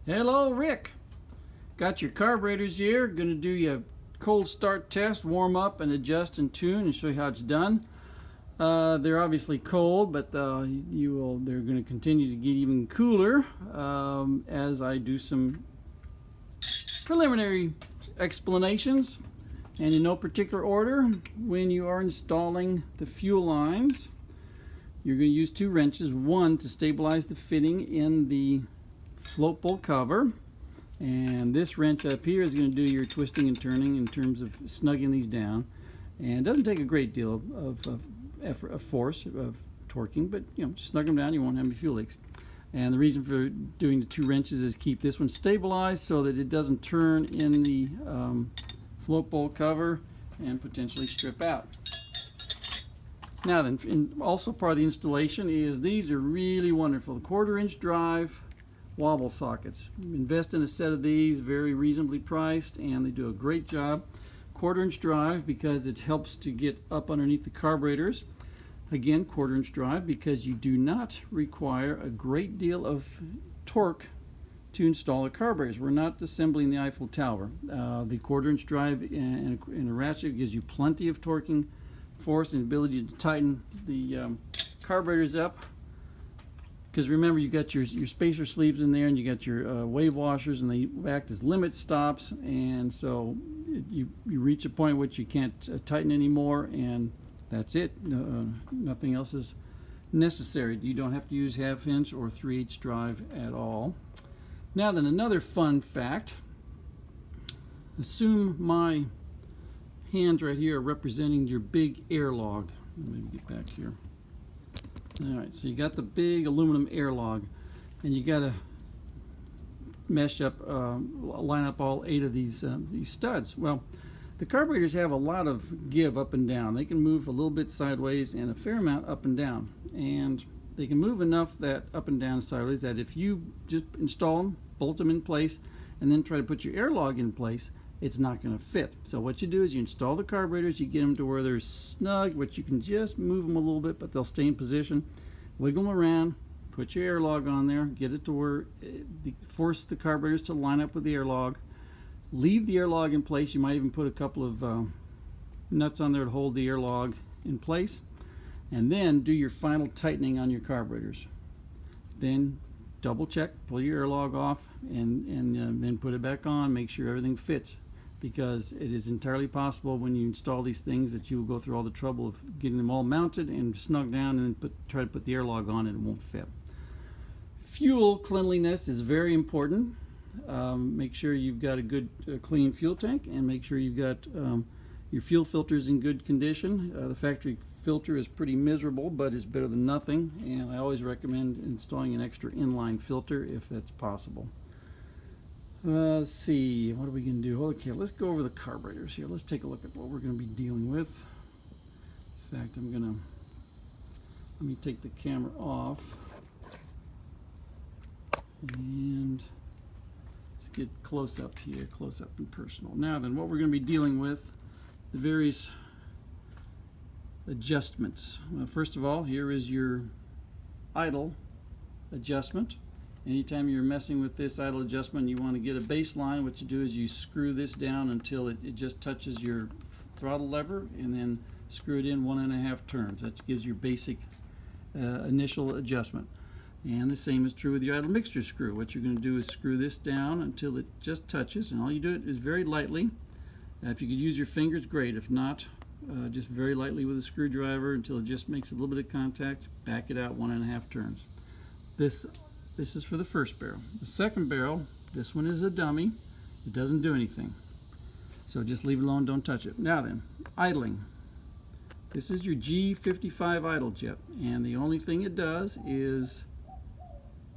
Hello, Rick. Got your carburetors here. Going to do your cold start test, warm up and adjust and tune and show you how it's done. They're obviously cold, but they're going to continue to get even cooler as I do some preliminary explanations. And in no particular order, when you are installing the fuel lines, you're going to use two wrenches, one to stabilize the fitting in the float bolt cover, and this wrench up here is going to do your twisting and turning in terms of snugging these down. And it doesn't take a great deal of effort, of force, of torquing, but snug them down, you won't have any fuel leaks. And the reason for doing the two wrenches is keep this one stabilized so that it doesn't turn in the float bolt cover and potentially strip out. Now then, also part of the installation is these are really wonderful. The 1/4-inch drive wobble sockets. Invest in a set of these, very reasonably priced, and they do a great job. 1/4-inch drive because it helps to get up underneath the carburetors. Again, 1/4-inch drive because you do not require a great deal of torque to install the carburetors. We're not assembling the Eiffel Tower. The 1/4-inch drive in a ratchet gives you plenty of torquing force and ability to tighten the carburetors up. Because remember, you got your spacer sleeves in there, and you got your wave washers, and they act as limit stops. And so you reach a point which you can't tighten anymore, and that's it. Nothing else is necessary. You don't have to use 1/2-inch or 3/8 drive at all. Now then, another fun fact. Assume my hands right here are representing your big air log. Let me get back here. Alright, so you got the big aluminum air log, and you got to mesh up, line up all 8 of these studs. Well, the carburetors have a lot of give up and down. They can move a little bit sideways and a fair amount up and down. And they can move enough that up and down sideways that if you just install them, bolt them in place, and then try to put your air log in place, it's not going to fit. So what you do is you install the carburetors, you get them to where they're snug, which you can just move them a little bit, but they'll stay in position. Wiggle them around, put your air log on there, get it to where, force the carburetors to line up with the air log. Leave the air log in place. You might even put a couple of nuts on there to hold the air log in place. And then do your final tightening on your carburetors. Then double check, pull your air log off, and then put it back on. Make sure everything fits, because it is entirely possible when you install these things that you will go through all the trouble of getting them all mounted and snug down, and then try to put the air log on and it won't fit. Fuel cleanliness is very important. Make sure you've got a good clean fuel tank, and make sure you've got your fuel filters in good condition. The factory filter is pretty miserable, but it's better than nothing, and I always recommend installing an extra inline filter if that's possible. Let's see, what are we going to do? Okay, let's go over the carburetors here. Let's take a look at what we're going to be dealing with. In fact, let me take the camera off, and let's get close up here, close up and personal. Now then, what we're going to be dealing with, the various adjustments. Well, first of all, here is your idle adjustment. Anytime you're messing with this idle adjustment, you want to get a baseline. What you do is you screw this down until it just touches your throttle lever, and then screw it in 1.5 turns. That gives your basic initial adjustment. And the same is true with your idle mixture screw. What you're going to do is screw this down until it just touches, and all you do it is very lightly. If you could use your fingers, great. If not, just very lightly with a screwdriver until it just makes a little bit of contact. Back it out 1.5 turns. This is for the first barrel. The second barrel, this one is a dummy. It doesn't do anything. So just leave it alone, don't touch it. Now then, idling. This is your G55 idle jet, and the only thing it does is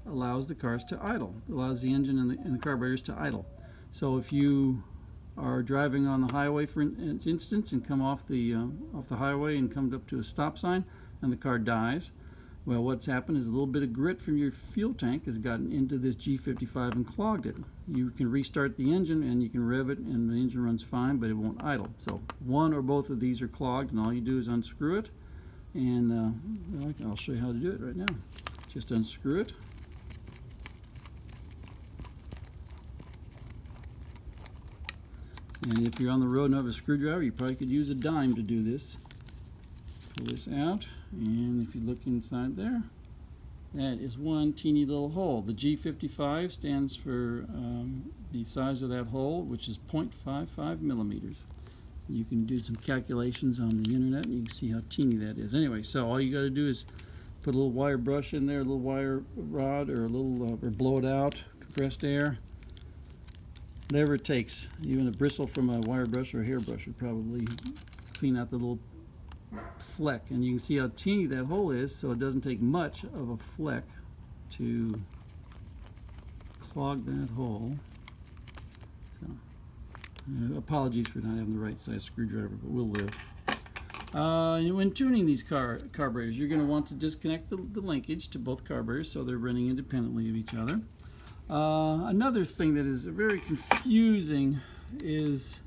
allows the cars to idle. It allows the engine and the carburetors to idle. So if you are driving on the highway, for instance, and come off the highway and come up to a stop sign, and the car dies, well, what's happened is a little bit of grit from your fuel tank has gotten into this G55 and clogged it. You can restart the engine and you can rev it, and the engine runs fine, but it won't idle. So one or both of these are clogged, and all you do is unscrew it, and well, I'll show you how to do it right now. Just unscrew it, And if you're on the road and have a screwdriver, you probably could use a dime to do this. Pull this out, and if you look inside there, that is one teeny little hole. The G55 stands for the size of that hole, which is 0.55 millimeters. You can do some calculations on the internet and you can see how teeny that is. Anyway, so all you got to do is put a little wire brush in there, a little wire rod, or a little or blow it out, compressed air, whatever it takes. Even a bristle from a wire brush or a hairbrush would probably clean out the little fleck. And you can see how teeny that hole is, so it doesn't take much of a fleck to clog that hole. So, apologies for not having the right size screwdriver, but we'll live. When tuning these carburetors, you're going to want to disconnect the linkage to both carburetors so they're running independently of each other. Another thing that is very confusing is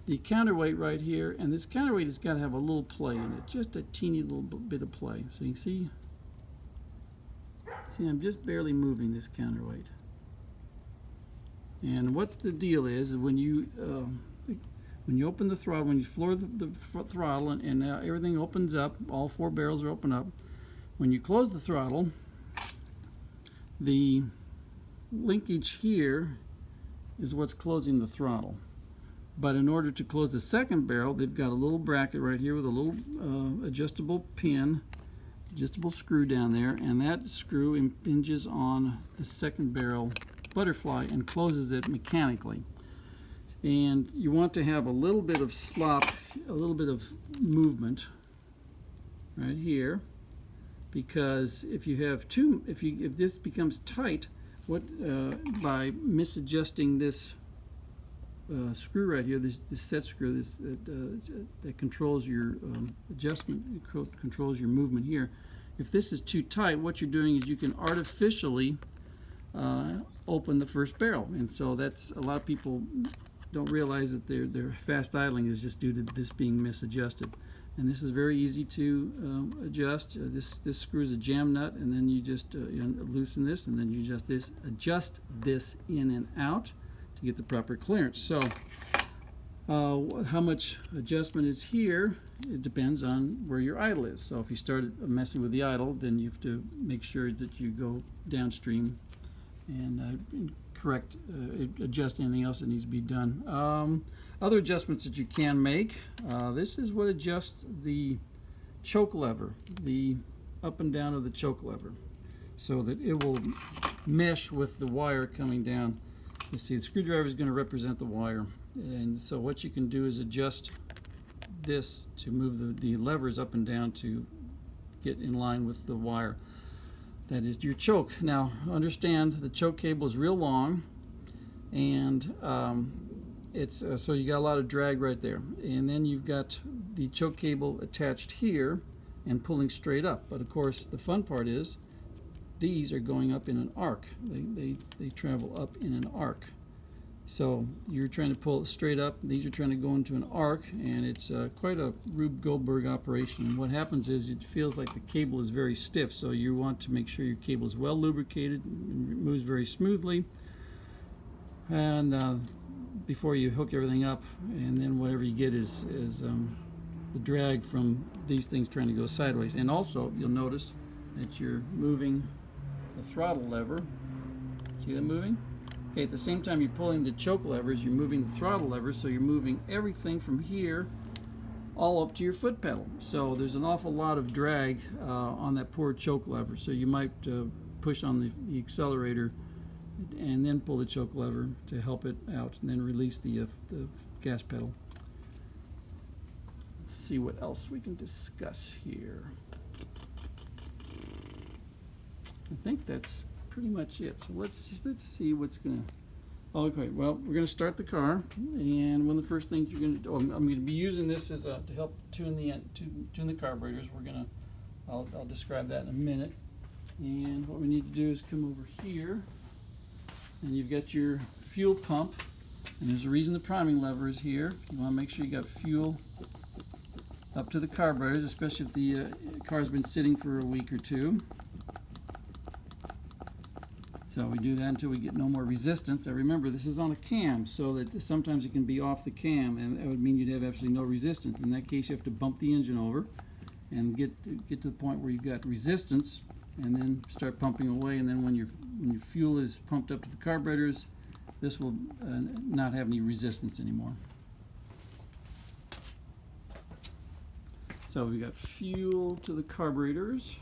the counterweight right here, and this counterweight has got to have a little play in it, just a teeny little bit of play. So you can see I'm just barely moving this counterweight. And what the deal is when you open the throttle, when you floor the throttle and everything opens up, all four barrels are open up. When you close the throttle, the linkage here is what's closing the throttle. But in order to close the second barrel, they've got a little bracket right here with a little adjustable pin, adjustable screw down there, and that screw impinges on the second barrel butterfly and closes it mechanically. And you want to have a little bit of slop, a little bit of movement right here, because if you have if this becomes tight, by misadjusting this screw right here, this set screw that controls your adjustment, controls your movement here. If this is too tight, what you're doing is you can artificially open the first barrel, and so that's a lot of people don't realize that their fast idling is just due to this being misadjusted. And this is very easy to adjust. This screw is a jam nut, and then you just loosen this, and then you adjust this in and out to get the proper clearance. So how much adjustment is here, it depends on where your idle is. So if you started messing with the idle, then you have to make sure that you go downstream and adjust anything else that needs to be done. Other adjustments that you can make, this is what adjusts the choke lever, the up and down of the choke lever, so that it will mesh with the wire coming down. You see, the screwdriver is going to represent the wire, and so what you can do is adjust this to move the levers up and down to get in line with the wire. That is your choke. Now understand the choke cable is real long, and it's so you got a lot of drag right there, and then you've got the choke cable attached here and pulling straight up. But of course the fun part is these are going up in an arc. They travel up in an arc. So you're trying to pull it straight up, these are trying to go into an arc, and it's quite a Rube Goldberg operation. And what happens is it feels like the cable is very stiff, so you want to make sure your cable is well lubricated and moves very smoothly, and before you hook everything up, and then whatever you get is the drag from these things trying to go sideways. And also you'll notice that you're moving the throttle lever. See that moving? Okay, at the same time you're pulling the choke levers, you're moving the throttle levers, so you're moving everything from here all up to your foot pedal. So there's an awful lot of drag on that poor choke lever, so you might push on the accelerator and then pull the choke lever to help it out, and then release the gas pedal. Let's see what else we can discuss here. I think that's pretty much it. So let's see what's gonna. Okay, well, we're gonna start the car, and one of the first things you're gonna do, I'm gonna be using this as to help tune the carburetors. I'll describe that in a minute. And what we need to do is come over here, and you've got your fuel pump, and there's a reason the priming lever is here. You want to make sure you got fuel up to the carburetors, especially if the car's been sitting for a week or two. So we do that until we get no more resistance. Now remember, this is on a cam, so that sometimes it can be off the cam, and that would mean you'd have absolutely no resistance. In that case, you have to bump the engine over and get to the point where you've got resistance, and then start pumping away. And then when your fuel is pumped up to the carburetors, this will not have any resistance anymore. So we got fuel to the carburetors.